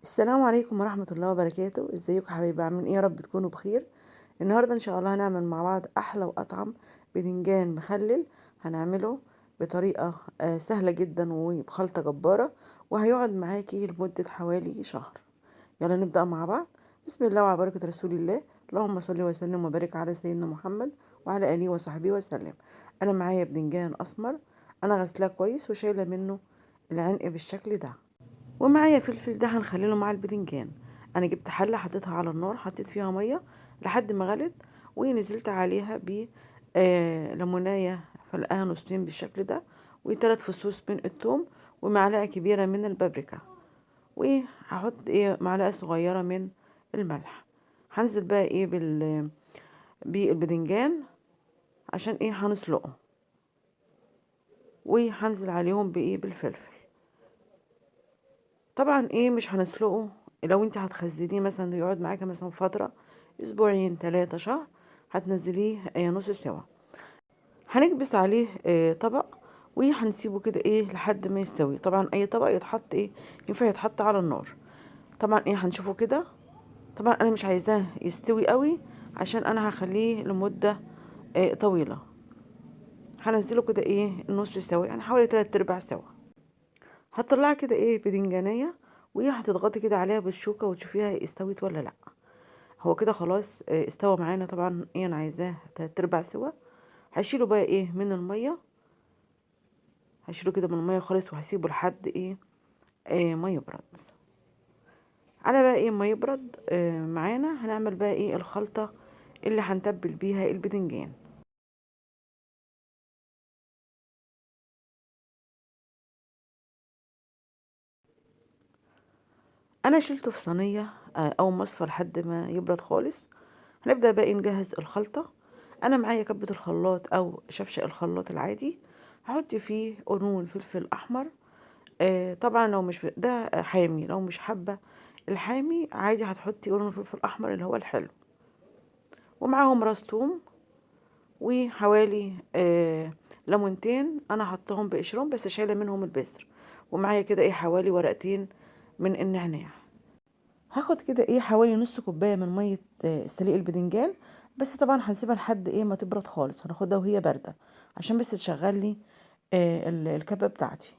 السلام عليكم ورحمة الله وبركاته. ازيكم حبايبي؟ عاملين ايه؟ يا رب تكونوا بخير. النهاردة ان شاء الله هنعمل مع بعض احلى واطعم بدنجان مخلل. هنعمله بطريقة سهلة جدا وبخلطة جبارة، وهيقعد معاكي لمدة حوالي شهر. يلا نبدأ مع بعض. بسم الله وعلى بركة رسول الله. اللهم صل وسلم وبارك على سيدنا محمد وعلى آله وصحبه وسلم. انا معايا بدنجان اسمر، انا غسلاه كويس وشايلة منه العنق بالشكل ده. ومعايا فلفل، ده هنخلله مع البتنجان. انا جبت حله حطيتها على النار، حطيت فيها ميه لحد ما غلت، ونزلت عليها ب ليمونايه فلقاها نصين بالشكل ده، وثلاث فصوص من الثوم، ومعلقه كبيره من البابريكا، وهحط معلقه صغيره من الملح. هنزل بقى بالبدنجان عشان هنسلقه، وهنزل عليهم بالفلفل. طبعا مش هنسلقه. لو انت هتخزنيه مثلا يقعد معاكي مثلا فترة اسبوعين 3 شهر، هتنزليه نص سوا. هنكبس عليه طبق، وهنسيبه كده لحد ما يستوي. طبعا اي طبق يتحط ينفع يتحط على النار. طبعا هنشوفه كده. طبعا انا مش عايزاه يستوي قوي عشان انا هخليه لمدة طويلة. هنزله كده نص سوا، يعني حوالي 3/4 سوا. هتطلعي كده بدنجانية، وهي هتضغطي كده عليها بالشوكة وتشوفيها استوت ولا لا. هو كده خلاص استوى معانا. طبعا انا عايزاه 3/4 سوا. هشيله بقى من المية. هشيله كده من المية خالص، وهسيبه لحد ما يبرد. على بقى ما يبرد معانا، هنعمل بقى الخلطة اللي هنتبل بيها البدنجان. انا شلته في صينية او مصفى لحد ما يبرد خالص. هنبدأ بقى نجهز الخلطة. انا معايا كبة الخلاط او شفشق الخلاط العادي. هحط فيه قرون فلفل احمر. طبعا لو مش ده حامي، لو مش حابة الحامي عادي هتحطي قرن فلفل احمر اللي هو الحلو. ومعاهم راس توم، وحوالي ليمونتين انا حطهم بقشرهم بس شايله منهم البذر. ومعايا كده حوالي ورقتين من النعناع. هاخد كده حوالي نص كوبايه من ميه سليق البدنجان. بس طبعا هنسيبها لحد ما تبرد خالص. هناخدها وهي بارده عشان بس تشغل لي الكبه بتاعتي.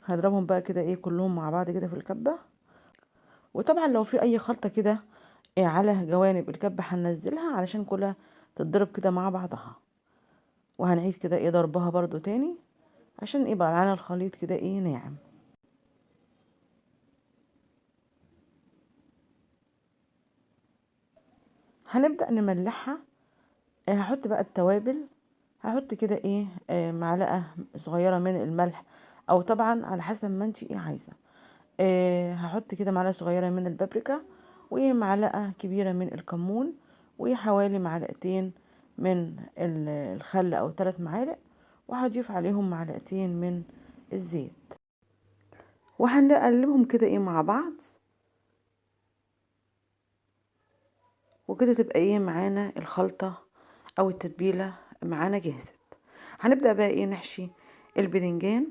هضربهم بقى كده كلهم مع بعض كده في الكبه. وطبعا لو في اي خلطة كده على جوانب الكبة هننزلها علشان كلها تتضرب كده مع بعضها. وهنعيد كده ضربها برضو تاني عشان يبقى معانا الخليط كده ناعم. هنبدأ نملحها. هحط بقى التوابل. هحط كده معلقة صغيرة من الملح، او طبعا على حسب ما انتي عايزة. هحط كده معلقة صغيرة من البابريكا، ومعلقة كبيرة من الكمون، وحوالي معلقتين من الخل او 3 معالق. وهضيف عليهم معلقتين من الزيت، وهنقلبهم كده مع بعض. وكده تبقى معانا الخلطة او التتبيلة معانا جهزت. هنبدأ بقى نحشي البدنجان.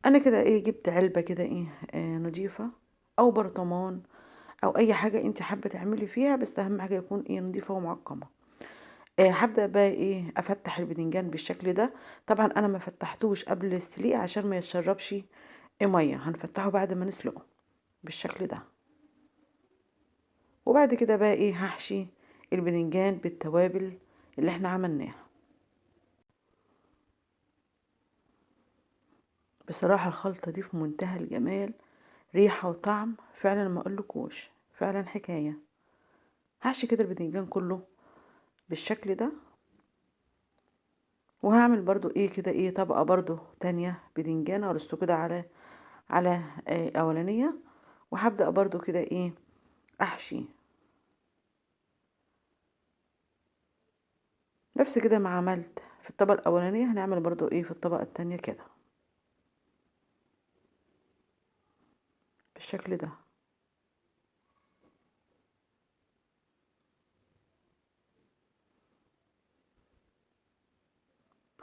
انا كده جبت علبة كده نضيفة، او برطمان، او اي حاجة انت حابة تعملي فيها، بس اهم حاجة يكون نضيفة ومعقمة. هبدأ بقى افتح البدنجان بالشكل ده. طبعا انا ما فتحتوش قبل السليق عشان ما يتشربش مية. هنفتحه بعد ما نسلقه بالشكل ده. وبعد كده بقى هحشي البدنجان بالتوابل اللي احنا عملناها. بصراحة الخلطة دي في منتهى الجمال، ريحة وطعم فعلا ما اقولكوش، فعلا حكاية. هحشي كده البدنجان كله بالشكل ده. وهعمل برضو كده طبقة برضو تانية بدنجان ارصه كده على اولانية. وهبدأ برضو كده احشي نفس كده ما عملت في الطبقة الاولانية. هنعمل برضو في الطبقة التانية كده بالشكل ده.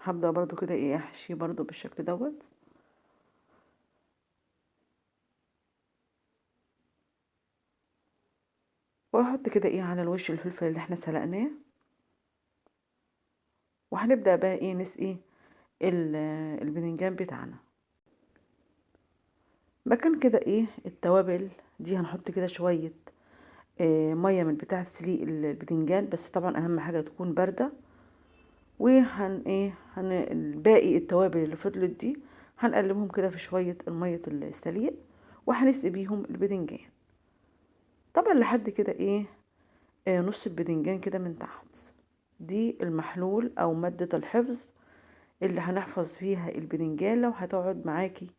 هبدأ برضو كده احشي برضو بالشكل دوت. وهحط كده ايه على الوش الفلفل اللي احنا سلقناه. وهنبدأ بقى ايه نسقي البدنجان بتاعنا. مكان كده ايه التوابل دي هنحط كده شوية مية من بتاع سليق البدنجان، بس طبعا اهم حاجة تكون باردة. وهن ايه باقي التوابل اللي فضلت دي هنقلبهم كده في شوية المية السليق، وهنسقي بيهم البدنجان. طبعا لحد كده ايه نص البدنجان كده من تحت. دي المحلول او مادة الحفظ اللي هنحفظ فيها البدنجان لو هتقعد معاكي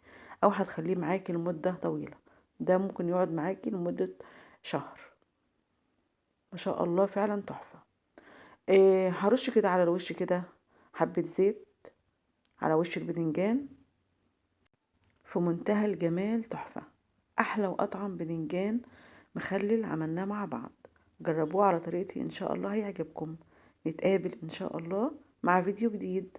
او هتخليه معاكي لمدة طويلة. ده ممكن يقعد معاكي لمدة شهر. ما شاء الله فعلا تحفة. هرش كده على الوش كده حبة زيت على وش البدنجان، في منتهى الجمال، تحفة. احلى واطعم بدنجان مخلل عملناه مع بعض. جربوه على طريقتي ان شاء الله هيعجبكم. نتقابل ان شاء الله مع فيديو جديد.